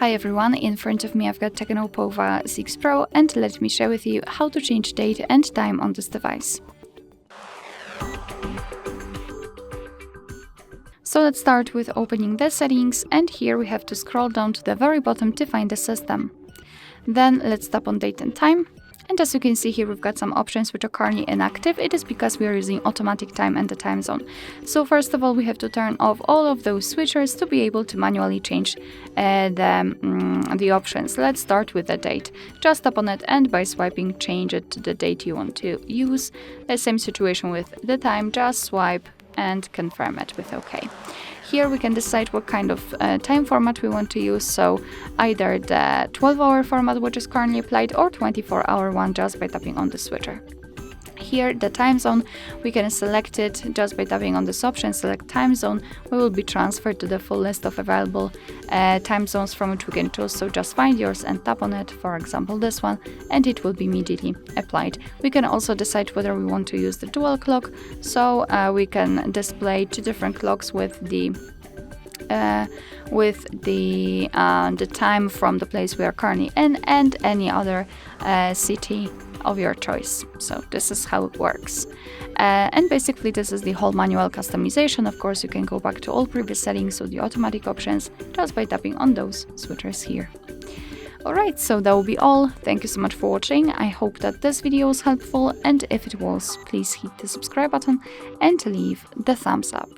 Hi everyone, in front of me I've got Tecno Pova 6 Pro and let me share with you how to change date and time on this device. So let's start with opening the settings, and here we have to scroll down to the very bottom to find the system. Then let's tap on date and time. And as you can see here, we've got some options which are currently inactive. It is because we are using automatic time and the time zone. So first of all, we have to turn off all of those switchers to be able to manually change the options. Let's start with the date. Just tap on it and by swiping, change it to the date you want to use. The same situation with the time, just swipe and confirm it with OK. Here we can decide what kind of time format we want to use, so either the 12-hour format which is currently applied or 24-hour one just by tapping on the switcher. Here the time zone, we can select it just by tapping on this option, select time zone. We will be transferred to the full list of available time zones from which we can choose, so just find yours and tap on it, for example this one, and it will be immediately applied. We can also decide whether we want to use the dual clock, so we can display two different clocks with the time from the place we are currently in and any other city of your choice. So this is how it works. And basically this is the whole manual customization. Of course, you can go back to all previous settings, so the automatic options, just by tapping on those switchers here. Alright, so that will be all. Thank you so much for watching. I hope that this video was helpful, and if it was, please hit the subscribe button and leave the thumbs up.